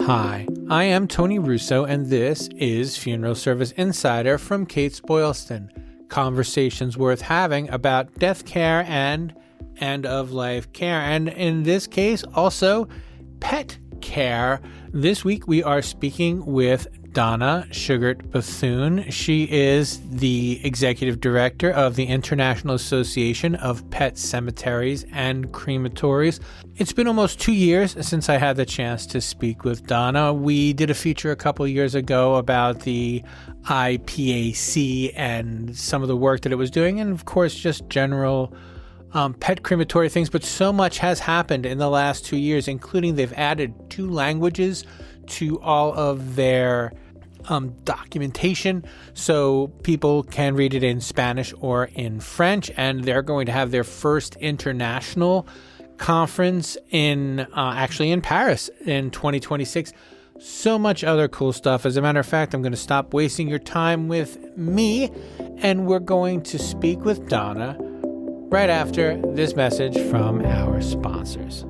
Hi, I am Tony Russo, and this is Funeral Service Insider from Kates-Boylston. Conversations worth having about death care and end-of-life care, and in this case, also pet care. This week, we are speaking with Donna Shugart-Bethune. She is the executive director of the International Association of Pet Cemeteries and Crematories. It's been almost 2 years since I had the chance to speak with Donna. We did a feature a couple of years ago about the IPAC and some of the work that it was doing, and of course, just general pet crematory things. But so much has happened in the last 2 years, including they've added 2 languages to all of their documentation, so people can read it in Spanish or in French, and they're going to have their first international conference in Paris in 2026. So much other cool stuff. As a matter of fact, I'm going to stop wasting your time with me, and we're going to speak with Donna right after this message from our sponsors.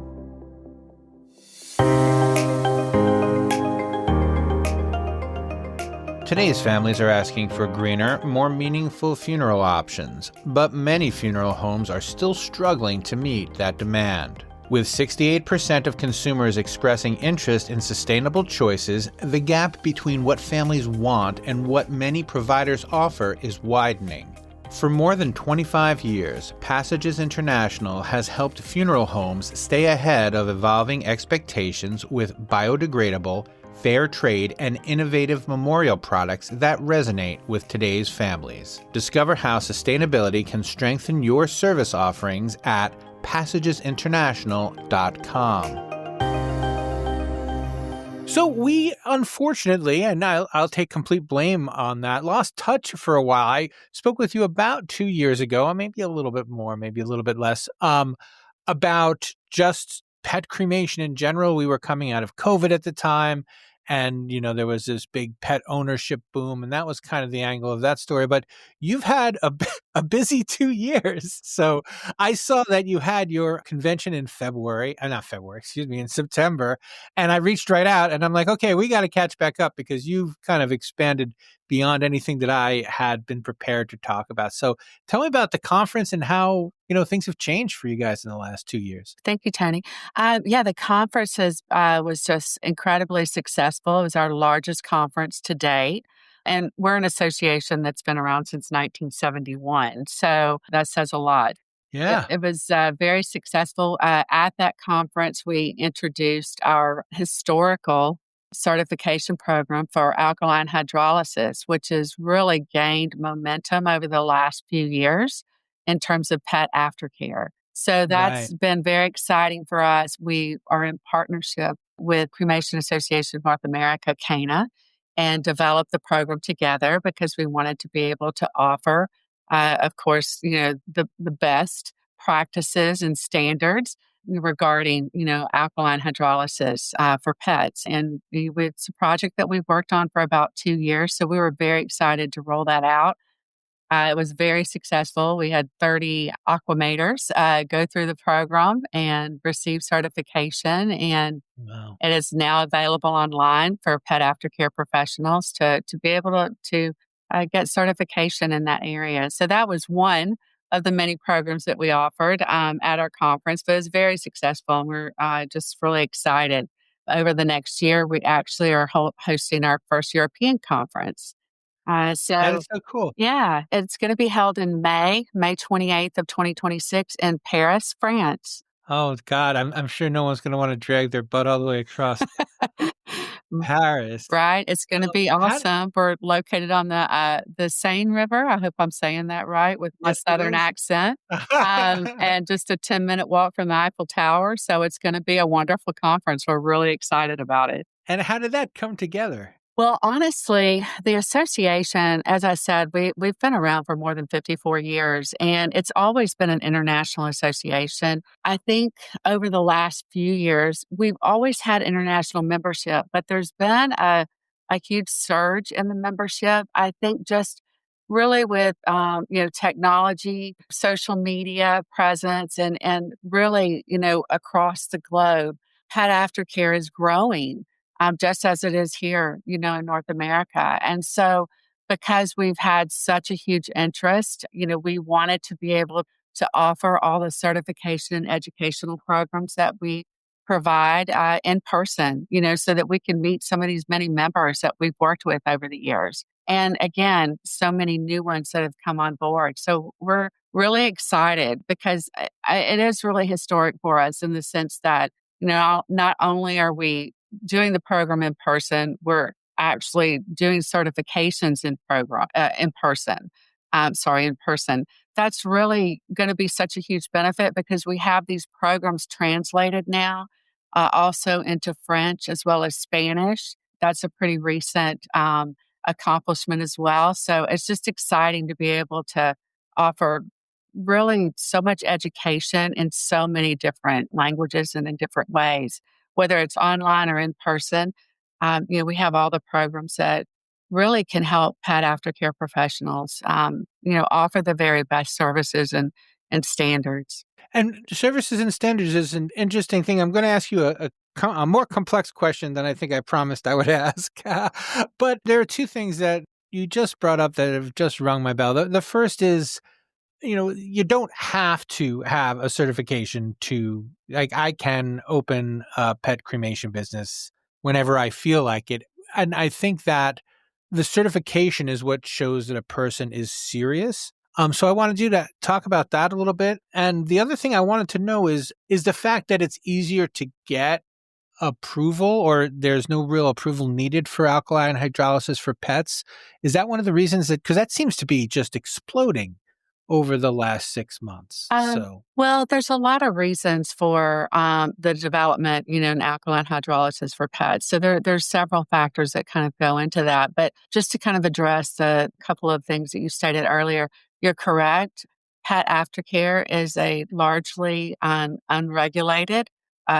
Today's families are asking for greener, more meaningful funeral options, but many funeral homes are still struggling to meet that demand. With 68% of consumers expressing interest in sustainable choices, the gap between what families want and what many providers offer is widening. For more than 25 years, Passages International has helped funeral homes stay ahead of evolving expectations with biodegradable, fair trade, and innovative memorial products that resonate with today's families. Discover how sustainability can strengthen your service offerings at passagesinternational.com. So we, unfortunately, and I'll take complete blame on that, lost touch for a while. I spoke with you about 2 years ago, or maybe a little bit more, maybe a little bit less, about just pet cremation in general. We were coming out of COVID at the time, and, there was this big pet ownership boom, and that was kind of the angle of that story. But you've had a busy 2 years. So I saw that you had your convention in in September, and I reached right out, and I'm like, okay, we got to catch back up because you've kind of expanded beyond anything that I had been prepared to talk about. So tell me about the conference and how, things have changed for you guys in the last 2 years. Thank you, Tony. The conference was just incredibly successful. It was our largest conference to date. And we're an association that's been around since 1971. So that says a lot. Yeah. It was very successful. At that conference, we introduced our historical certification program for alkaline hydrolysis, which has really gained momentum over the last few years in terms of pet aftercare. So that's been very exciting for us. We are in partnership with Cremation Association of North America, CANA, and developed the program together because we wanted to be able to offer, of course, the best practices and standards regarding, alkaline hydrolysis for pets. And it's a project that we've worked on for about 2 years. So we were very excited to roll that out. It was very successful. We had 30 aquamators go through the program and receive certification. And It is now available online for pet aftercare professionals to be able to get certification in that area. So that was one of the many programs that we offered at our conference, but it was very successful. And we're just really excited. Over the next year, we actually are hosting our first European conference. That is so cool. Yeah, it's going to be held in May 28th of 2026 in Paris, France. Oh, God, I'm sure no one's going to want to drag their butt all the way across Paris. Right. It's going to be awesome. We're located on the Seine River. I hope I'm saying that right with my Southern accent. And just a 10-minute walk from the Eiffel Tower. So it's going to be a wonderful conference. We're really excited about it. And how did that come together? Well, honestly, the association, as I said, we've been around for more than 54 years, and it's always been an international association. I think over the last few years, we've always had international membership, but there's been a huge surge in the membership. I think just really with, technology, social media presence, and really, across the globe, pet aftercare is growing, just as it is here, in North America. And so, because we've had such a huge interest, we wanted to be able to offer all the certification and educational programs that we provide in person, so that we can meet some of these many members that we've worked with over the years. And again, so many new ones that have come on board. So we're really excited because it is really historic for us in the sense that, not only are we doing the program in person, we're actually doing certifications in person. In person. That's really going to be such a huge benefit because we have these programs translated now, also into French as well as Spanish. That's a pretty recent accomplishment as well. So it's just exciting to be able to offer really so much education in so many different languages and in different ways, whether it's online or in person. We have all the programs that really can help pet aftercare professionals, offer the very best services and standards. And services and standards is an interesting thing. I'm going to ask you a more complex question than I think I promised I would ask. But there are two things that you just brought up that have just rung my bell. The first is, you don't have to have a certification to, like, I can open a pet cremation business whenever I feel like it. And I think that the certification is what shows that a person is serious. So I wanted you to talk about that a little bit. And the other thing I wanted to know is the fact that it's easier to get approval, or there's no real approval needed for alkaline hydrolysis for pets. Is that one of the reasons because that seems to be just exploding over the last 6 months? Well, there's a lot of reasons for the development, in alkaline hydrolysis for pets. So there's several factors that kind of go into that. But just to kind of address a couple of things that you stated earlier, you're correct. Pet aftercare is a largely unregulated,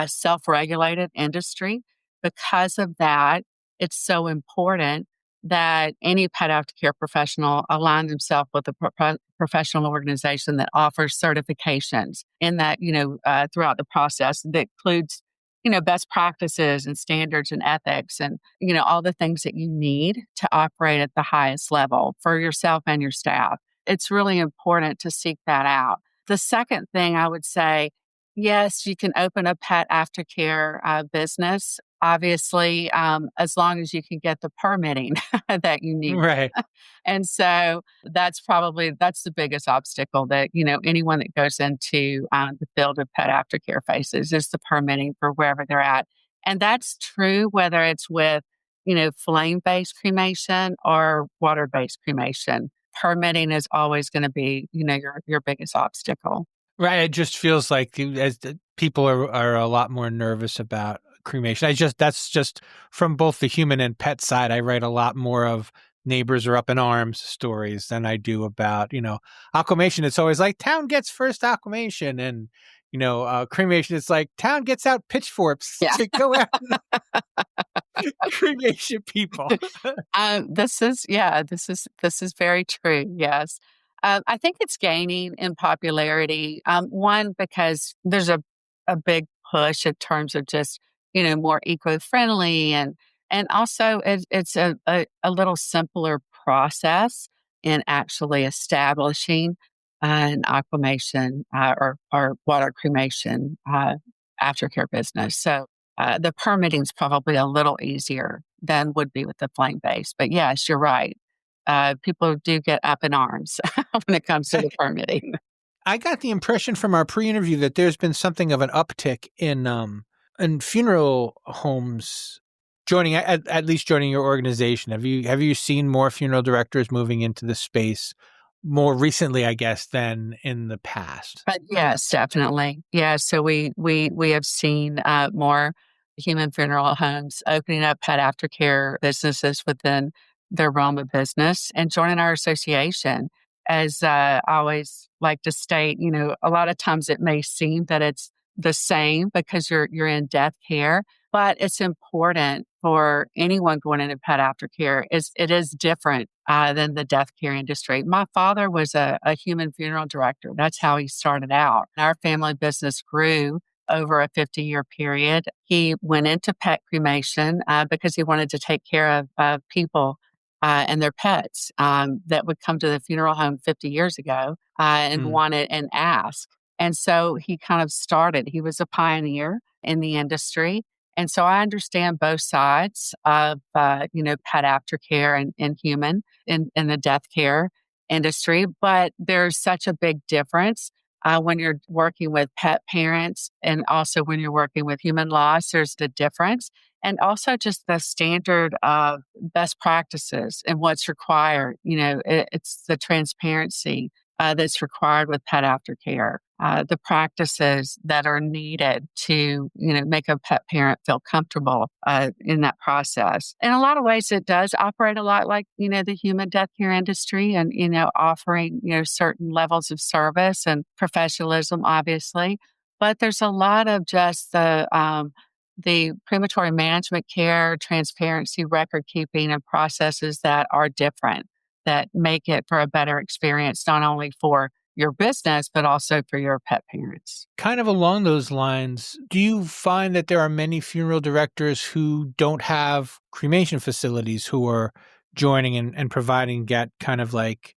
self-regulated industry. Because of that, it's so important that any pet aftercare professional align themselves with a professional organization that offers certifications in that, throughout the process that includes, best practices and standards and ethics and, all the things that you need to operate at the highest level for yourself and your staff. It's really important to seek that out. The second thing I would say, yes, you can open a pet aftercare business, obviously, as long as you can get the permitting that you need. Right. And so that's the biggest obstacle that, anyone that goes into the field of pet aftercare faces is the permitting for wherever they're at. And that's true whether it's with, flame-based cremation or water-based cremation. Permitting is always going to be, your biggest obstacle. Right. It just feels like people are a lot more nervous about cremation. That's just from both the human and pet side. I write a lot more of neighbors are up in arms stories than I do about, aquamation. It's always like town gets first aquamation, and, cremation. It's like town gets out pitchforks to go after cremation people. This is very true. Yes. I think it's gaining in popularity. One, because there's a big push in terms of just, more eco-friendly and also it's a little simpler process in actually establishing an aquamation or water cremation aftercare business. So the permitting is probably a little easier than would be with the flame base. But yes, you're right. People do get up in arms when it comes to the permitting. I got the impression from our pre-interview that there's been something of an uptick in funeral homes joining, at least joining your organization. Have you seen more funeral directors moving into the space more recently, I guess, than in the past? But yes, definitely. Yeah. So we have seen more human funeral homes opening up pet aftercare businesses within their realm of business and joining our association. As I always like to state, a lot of times it may seem that it's the same because you're in death care, but it's important for anyone going into pet aftercare is it is different than the death care industry. My father was a human funeral director. That's how he started out. Our family business grew over a 50-year period. He went into pet cremation because he wanted to take care of people and their pets that would come to the funeral home 50 years ago and wanted and asked. And so he kind of started. He was a pioneer in the industry. And so I understand both sides of, pet aftercare and human in the death care industry. But there's such a big difference when you're working with pet parents and also when you're working with human loss. There's the difference. And also just the standard of best practices and what's required. It's the transparency that's required with pet aftercare, the practices that are needed to, make a pet parent feel comfortable in that process. In a lot of ways, it does operate a lot like, the human death care industry and, offering, certain levels of service and professionalism, obviously. But there's a lot of just the crematory management care, transparency, record keeping, and processes that are different that make it for a better experience, not only for your business, but also for your pet parents. Kind of along those lines, do you find that there are many funeral directors who don't have cremation facilities who are joining and providing kind of like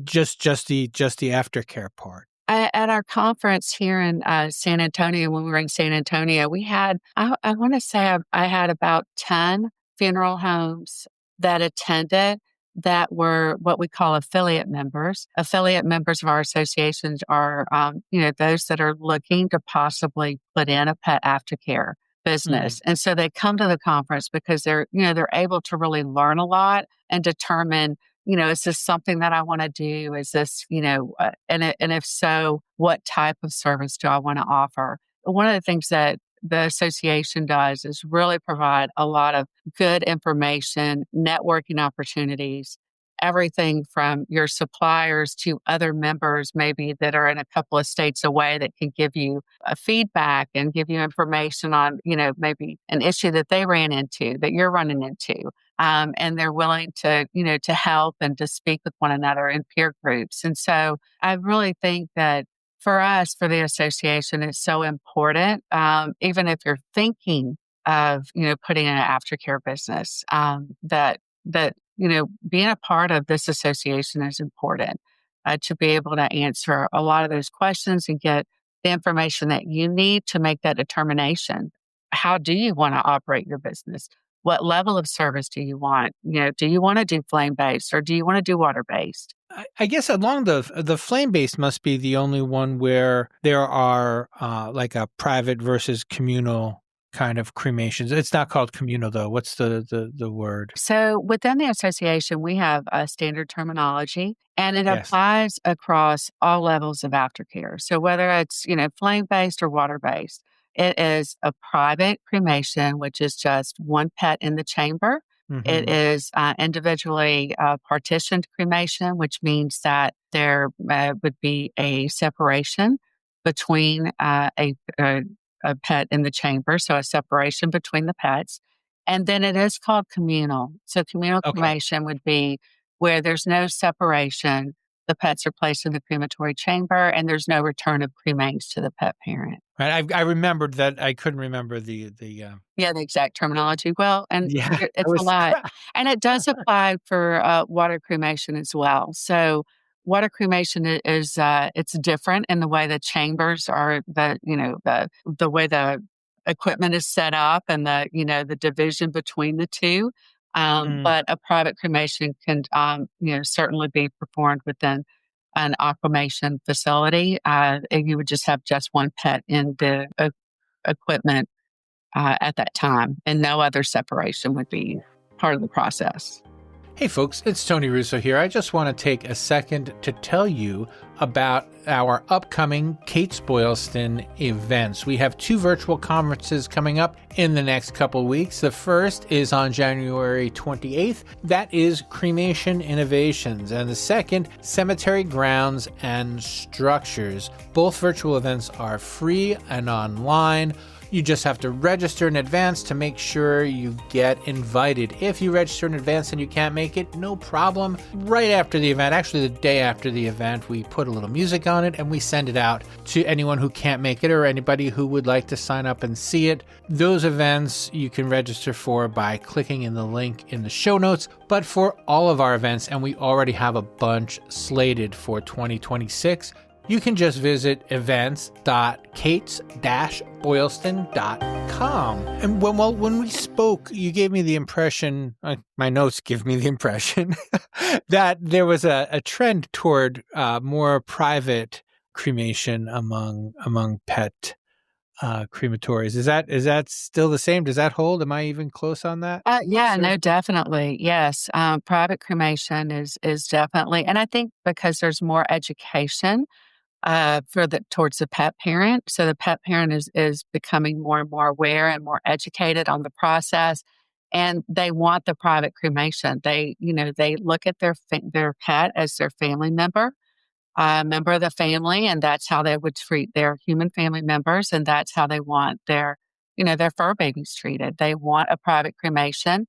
just the aftercare part? At our conference here in San Antonio, when we were in San Antonio, we had, I want to say I had about 10 funeral homes that attended that were what we call affiliate members. Affiliate members of our associations are, those that are looking to possibly put in a pet aftercare business. And so they come to the conference because they're able to really learn a lot and determine, is this something that I want to do? Is this, and if so, what type of service do I want to offer? One of the things that the association does is really provide a lot of good information, networking opportunities, everything from your suppliers to other members maybe that are in a couple of states away that can give you a feedback and give you information on, maybe an issue that they ran into, that you're running into. And they're willing to, to help and to speak with one another in peer groups. And so I really think that for us, for the association, it's so important, even if you're thinking of, putting in an aftercare business, that being a part of this association is important to be able to answer a lot of those questions and get the information that you need to make that determination. How do you want to operate your business? What level of service do you want? Do you want to do flame-based or do you want to do water-based? I guess along the flame-based must be the only one where there are like a private versus communal kind of cremations. It's not called communal though. What's the word? So within the association, we have a standard terminology and it applies across all levels of aftercare. So whether it's, flame-based or water-based, it is a private cremation, which is just one pet in the chamber. It is individually partitioned cremation, which means that there would be a separation between a pet in the chamber, so a separation between the pets. And then it is called communal. So communal cremation would be where there's no separation. The pets are placed in the crematory chamber and there's no return of cremains to the pet parent. Right. I remembered that. I couldn't remember the exact terminology. Well, and it's a lot. And it does apply for water cremation as well. So water cremation is it's different in the way the chambers are, the way the equipment is set up and the division between the two. But a private cremation can, certainly be performed within an aquamation facility. And you would just have just one pet in the equipment at that time, and no other separation would be part of the process. Hey folks, it's Tony Russo here. I just want to take a second to tell you about our upcoming Kates-Boylston events. We have 2 virtual conferences coming up in the next couple weeks. The first is on January 28th. That is Cremation Innovations. And the second, Cemetery Grounds and Structures. Both virtual events are free and online. You just have to register in advance to make sure you get invited. If you register in advance and you can't make it, no problem. Right after the event, actually the day after the event, we put a little music on it and we send it out to anyone who can't make it or anybody who would like to sign up and see it. Those events you can register for by clicking in the link in the show notes. But for all of our events, and we already have a bunch slated for 2026, you can just visit events.kates-boylston.com. And when we spoke, you gave me the impression, my notes give me the impression, that there was a trend toward more private cremation among pet crematories. Is that still the same? Does that hold? Am I even close on that? Yeah, no, definitely. Yes. Private cremation is definitely, and I think because there's more education towards the pet parent. So the pet parent is becoming more and more aware and more educated on the process, and they want the private cremation. They look at their pet as their family member, member of the family, and that's how they would treat their human family members, and that's how they want their fur babies treated. They want a private cremation.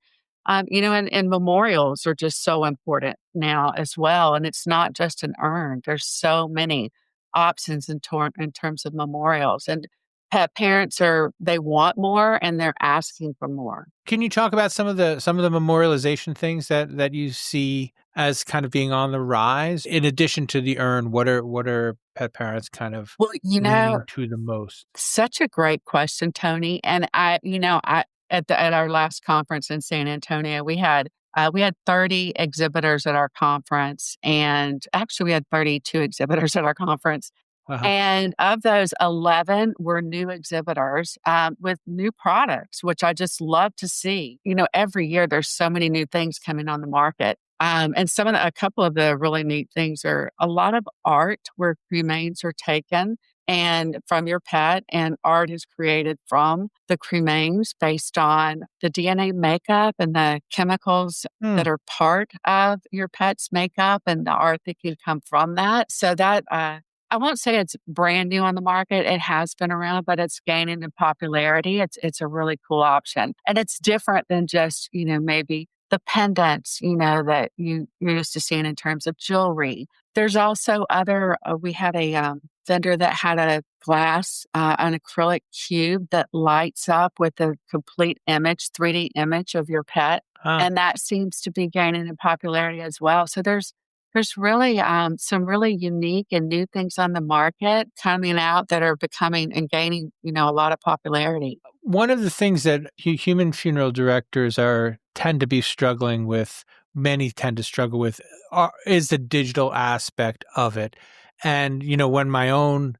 And memorials are just so important now as well. And it's not just an urn. There's so many options in terms of memorials. And pet parents they want more and they're asking for more. Can you talk about some of the memorialization things that you see as kind of being on the rise? In addition to the urn, what are pet parents kind of leaning to the most? Such a great question, Tony. And at our last conference in San Antonio, we had 30 exhibitors at our conference, and actually we had 32 exhibitors at our conference. Uh-huh. And of those, 11 were new exhibitors with new products, which I just love to see. Every year there's so many new things coming on the market. And a couple of the really neat things are a lot of art where remains are taken and from your pet, and art is created from the cremains based on the DNA makeup and the chemicals that are part of your pet's makeup and the art that can come from that. So that I won't say it's brand new on the market. It has been around, but it's gaining in popularity. It's a really cool option, and it's different than just maybe the pendants that you're used to seeing in terms of jewelry. There's also we had a vendor that had a glass, an acrylic cube that lights up with a complete image, 3D image of your pet. And that seems to be gaining in popularity as well. So there's really some really unique and new things on the market coming out that are becoming and gaining, a lot of popularity. One of the things that human funeral directors tend to struggle with is the digital aspect of it. And, when my own,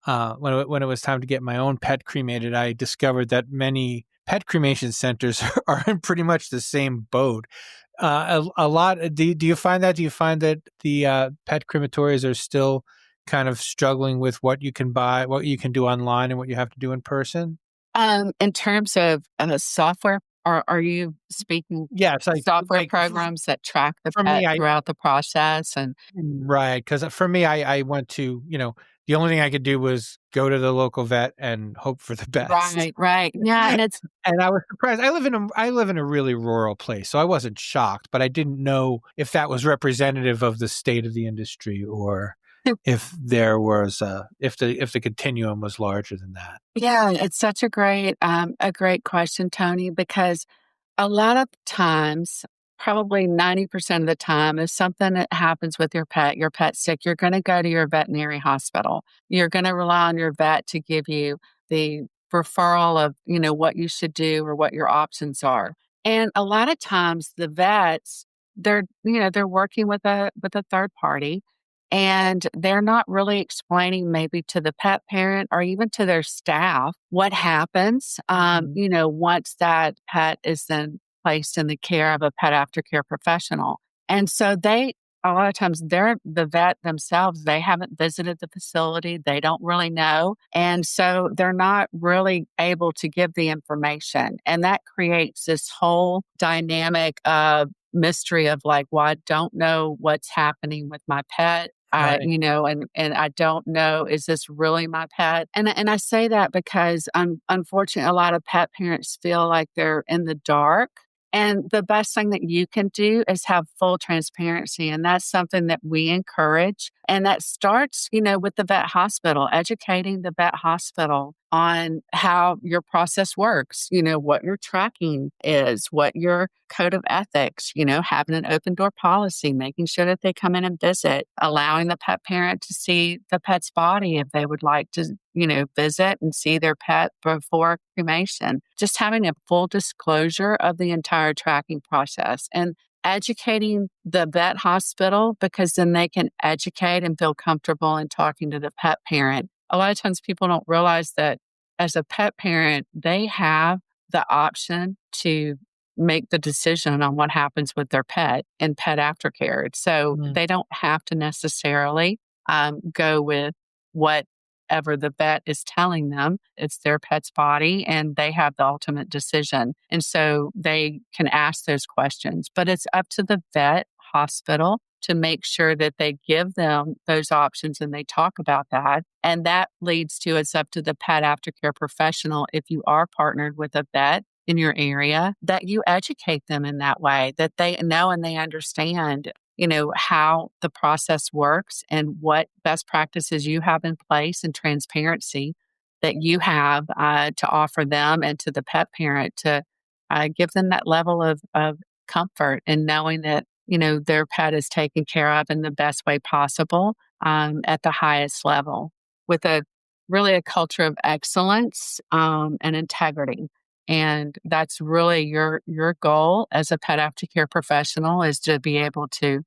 when it was time to get my own pet cremated, I discovered that many pet cremation centers are in pretty much the same boat. A lot. Do you find that? Do you find that the pet crematories are still kind of struggling with what you can buy, what you can do online, and what you have to do in person? In terms of software, are you speaking? Yes, software programs that track the pet throughout the process, and right. Because for me, I went to the only thing I could do was go to the local vet and hope for the best. Right. Yeah, and I was surprised. I live in a really rural place, so I wasn't shocked, but I didn't know if that was representative of the state of the industry or if there was if the continuum was larger than that. Yeah, it's such a great question, Tony, because a lot of times, probably 90% of the time, if something that happens with your pet's sick, you're going to go to your veterinary hospital. You're going to rely on your vet to give you the referral of, what you should do or what your options are. And a lot of times the vets, they're working with a third party, and they're not really explaining maybe to the pet parent or even to their staff what happens, once that pet is then placed in the care of a pet aftercare professional. And so they a lot of times they're the vet themselves. They haven't visited the facility. They don't really know. And so they're not really able to give the information. And that creates this whole dynamic of mystery of like, well, I don't know what's happening with my pet. Right. And I don't know, is this really my pet? And I say that because unfortunately, a lot of pet parents feel like they're in the dark. And the best thing that you can do is have full transparency. And that's something that we encourage. And that starts, with the vet hospital, educating the vet hospital on how your process works, what your tracking is, what your code of ethics, having an open door policy, making sure that they come in and visit, allowing the pet parent to see the pet's body if they would like to, visit and see their pet before cremation, just having a full disclosure of the entire tracking process and educating the vet hospital, because then they can educate and feel comfortable in talking to the pet parent. A lot of times people don't realize that as a pet parent, they have the option to make the decision on what happens with their pet in pet aftercare. So they don't have to necessarily go with whatever the vet is telling them. It's their pet's body and they have the ultimate decision. And so they can ask those questions, but it's up to the vet hospital to make sure that they give them those options and they talk about that. And that leads to, it's up to the pet aftercare professional, if you are partnered with a vet in your area, that you educate them in that way, that they know and they understand, how the process works and what best practices you have in place and transparency that you have to offer them and to the pet parent to give them that level of comfort and knowing that their pet is taken care of in the best way possible at the highest level with really a culture of excellence and integrity. And that's really your goal as a pet aftercare professional, is to be able to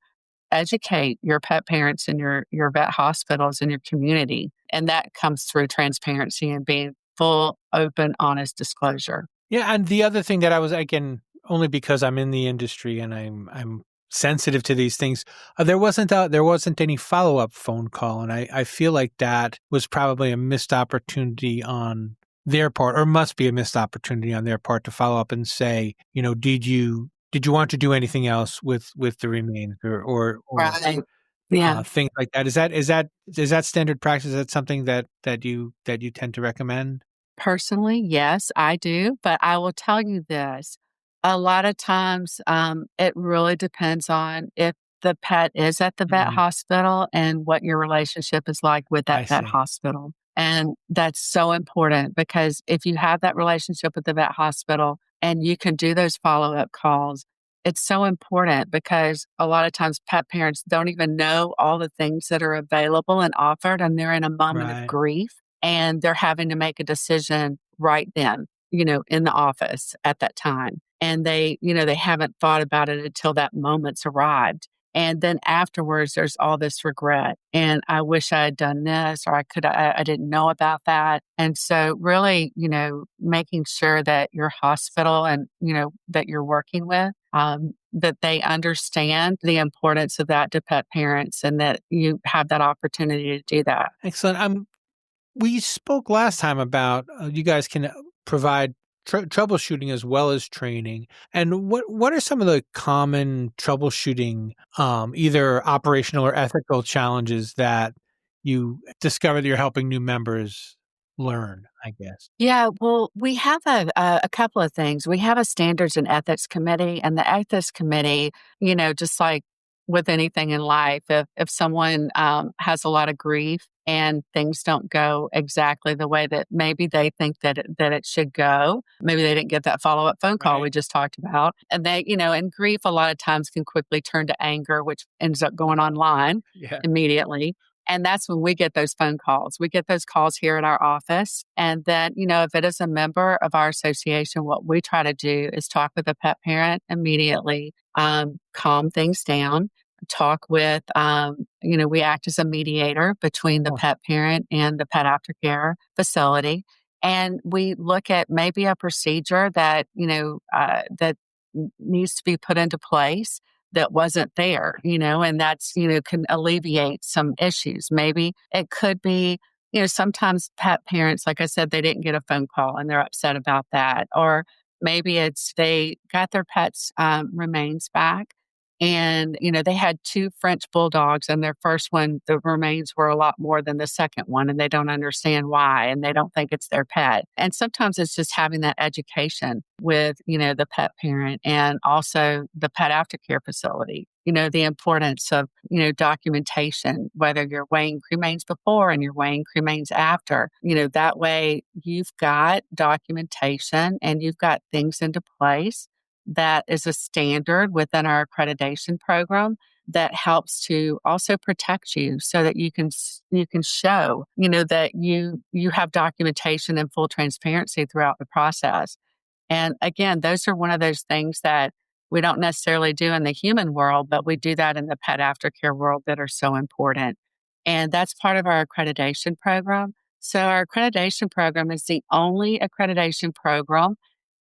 educate your pet parents and your vet hospitals in your community. And that comes through transparency and being full, open, honest disclosure. Yeah, and the other thing that again, only because I'm in the industry and I'm sensitive to these things, there wasn't any follow-up phone call, and I feel like that was probably a missed opportunity on their part, or must be a missed opportunity on their part, to follow up and say, did you want to do anything else with the remains or Right. Yeah. things like that? Is that standard practice? Is that something that you tend to recommend? Personally, yes, I do. But I will tell you this. A lot of times, it really depends on if the pet is at the vet Mhm. hospital and what your relationship is like with I that vet see. hospital. And that's so important, because if you have that relationship with the vet hospital and you can do those follow-up calls, it's so important, because a lot of times pet parents don't even know all the things that are available and offered, and they're in a moment of Right. grief and they're having to make a decision right then, in the office at that time. And they haven't thought about it until that moment's arrived. And then afterwards, there's all this regret. And I wish I had done this, or I didn't know about that. And so really, making sure that your hospital and, that you're working with, that they understand the importance of that to pet parents and that you have that opportunity to do that. Excellent. We spoke last time about you guys can provide troubleshooting as well as training. And what are some of the common troubleshooting, either operational or ethical challenges that you discover that you're helping new members learn, I guess? Yeah, well, we have a couple of things. We have a standards and ethics committee, and the ethics committee, just like with anything in life, if someone has a lot of grief and things don't go exactly the way that maybe they think that it should go, maybe they didn't get that follow up phone call Right. we just talked about, and and grief a lot of times can quickly turn to anger, which ends up going online Yeah. immediately. And that's when we get those phone calls. We get those calls here at our office. And then, if it is a member of our association, what we try to do is talk with the pet parent immediately, calm things down, talk with, we act as a mediator between the pet parent and the pet aftercare facility. And we look at maybe a procedure that, that needs to be put into place that wasn't there, and that's, can alleviate some issues. Maybe it could be, sometimes pet parents, like I said, they didn't get a phone call and they're upset about that. Or maybe it's they got their pets' remains back and, they had two French bulldogs and their first one, the remains were a lot more than the second one and they don't understand why and they don't think it's their pet. And sometimes it's just having that education with, the pet parent and also the pet aftercare facility. The importance of, documentation, whether you're weighing cremains before and you're weighing cremains after, that way you've got documentation and you've got things into place that is a standard within our accreditation program that helps to also protect you so that you can show, that you have documentation and full transparency throughout the process. And again, those are one of those things that we don't necessarily do in the human world, but we do that in the pet aftercare world that are so important. And that's part of our accreditation program. So our accreditation program is the only accreditation program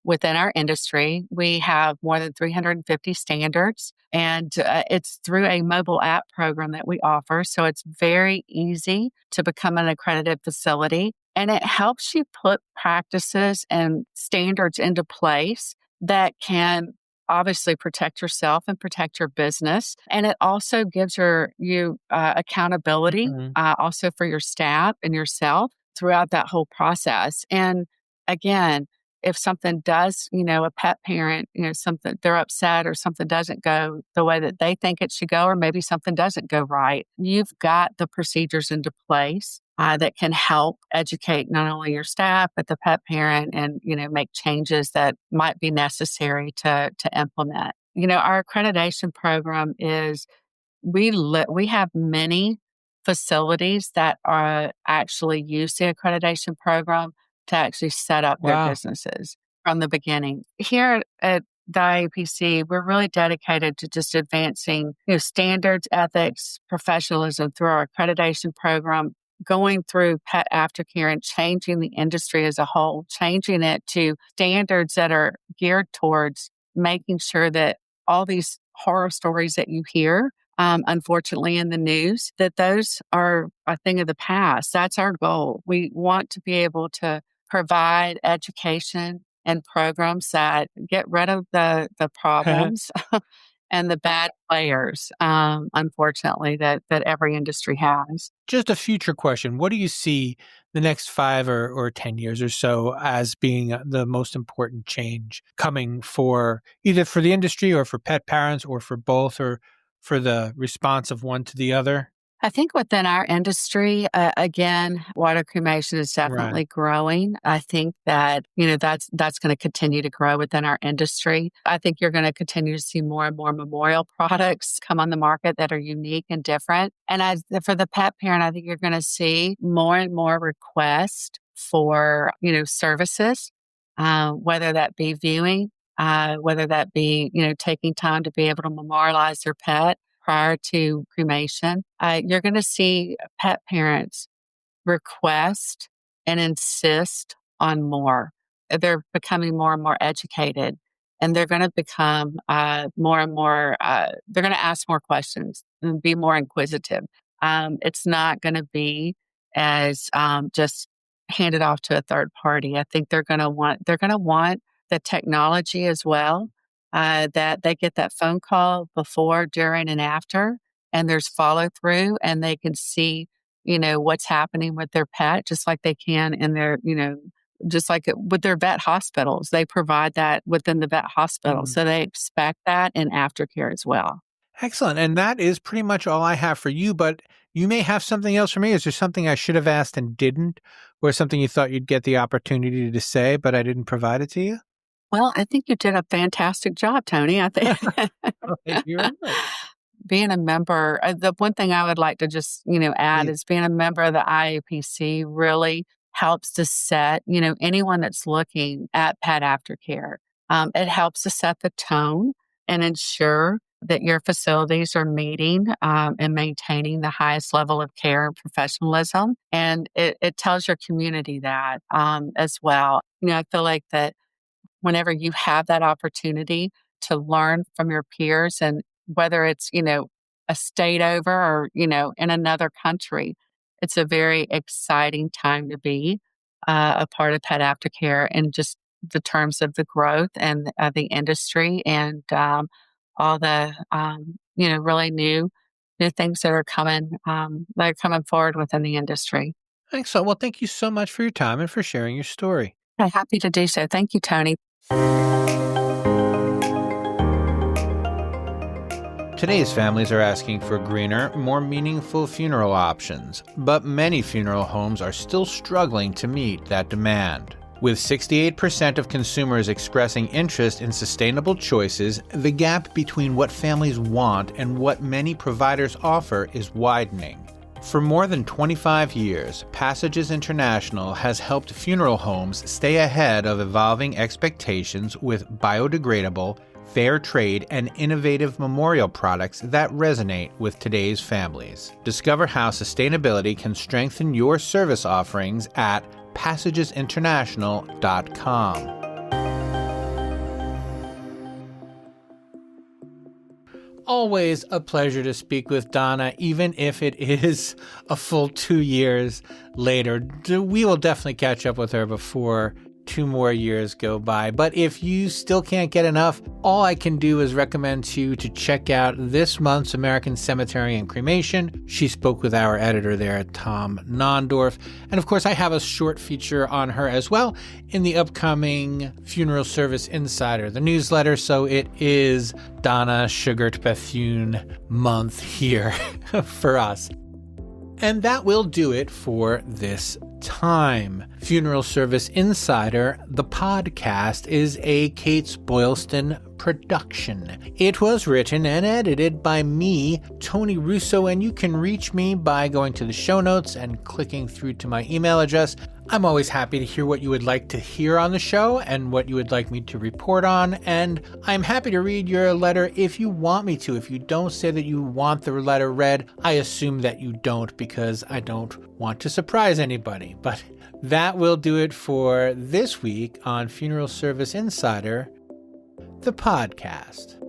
within our industry. We have more than 350 standards, and it's through a mobile app program that we offer. So it's very easy to become an accredited facility, and it helps you put practices and standards into place that can obviously protect yourself and protect your business. And it also gives you accountability also for your staff and yourself throughout that whole process. And again, if something does, a pet parent, something they're upset or something doesn't go the way that they think it should go, or maybe something doesn't go right, you've got the procedures into place that can help educate not only your staff, but the pet parent and, make changes that might be necessary to implement. Our accreditation program is, we have many facilities that are actually use the accreditation program to actually set up their Wow. businesses from the beginning. Here at the IAPC, we're really dedicated to just advancing, standards, ethics, professionalism through our accreditation program, going through pet aftercare and changing the industry as a whole, changing it to standards that are geared towards making sure that all these horror stories that you hear, unfortunately, in the news, that those are a thing of the past. That's our goal. We want to be able to provide education and programs that get rid of the problems and the bad players, unfortunately, that every industry has. Just a future question. What do you see the next 5 or 10 years or so as being the most important change coming for either for the industry or for pet parents or for both or for the response of one to the other? I think within our industry, again, water cremation is definitely Right. growing. I think that, that's going to continue to grow within our industry. I think you're going to continue to see more and more memorial products come on the market that are unique and different. And for the pet parent, I think you're going to see more and more requests for, services, whether that be viewing, whether that be, taking time to be able to memorialize their pet prior to cremation. You're going to see pet parents request and insist on more. They're becoming more and more educated, and they're going to become more and more, they're going to ask more questions and be more inquisitive. It's not going to be as just handed off to a third party. I think they're going to want the technology as well, that they get that phone call before, during, and after, and there's follow through, and they can see, what's happening with their pet, just like they can in their, just like with their vet hospitals. They provide that within the vet hospital. So they expect that in aftercare as well. Excellent. And that is pretty much all I have for you, but you may have something else for me. Is there something I should have asked and didn't, or something you thought you'd get the opportunity to say, but I didn't provide it to you? Well, I think you did a fantastic job, Tony. I think Oh, thank you very much. being a member, the one thing I would like to just, add Please. is being a member of the IAPC really helps to set, anyone that's looking at pet aftercare, it helps to set the tone and ensure that your facilities are meeting and maintaining the highest level of care and professionalism. And it tells your community that as well. I feel like that whenever you have that opportunity to learn from your peers and whether it's, a state over or, in another country. It's a very exciting time to be a part of pet aftercare and just the terms of the growth and the industry and all the, really new things that are coming forward within the industry. Excellent. Well, thank you so much for your time and for sharing your story. I'm happy to do so. Thank you, Tony. Today's families are asking for greener, more meaningful funeral options, but many funeral homes are still struggling to meet that demand. With 68% of consumers expressing interest in sustainable choices, the gap between what families want and what many providers offer is widening. For more than 25 years, Passages International has helped funeral homes stay ahead of evolving expectations with biodegradable, fair trade, and innovative memorial products that resonate with today's families. Discover how sustainability can strengthen your service offerings at passagesinternational.com. Always a pleasure to speak with Donna, even if it is a full 2 years later. We will definitely catch up with her before 2 more years go by. But if you still can't get enough, all I can do is recommend to you to check out this month's American Cemetery and Cremation. She spoke with our editor there, Tom Nondorf. And of course, I have a short feature on her as well in the upcoming Funeral Service Insider, the newsletter. So it is Donna Shugart-Bethune month here for us. And that will do it for this time. Funeral Service Insider, the podcast, is a Kates-Boylston production. It was written and edited by me, Tony Russo, and you can reach me by going to the show notes and clicking through to my email address. I'm always happy to hear what you would like to hear on the show and what you would like me to report on, and I'm happy to read your letter if you want me to. If you don't say that you want the letter read, I assume that you don't because I don't want to surprise anybody. But that will do it for this week on Funeral Service Insider, the podcast.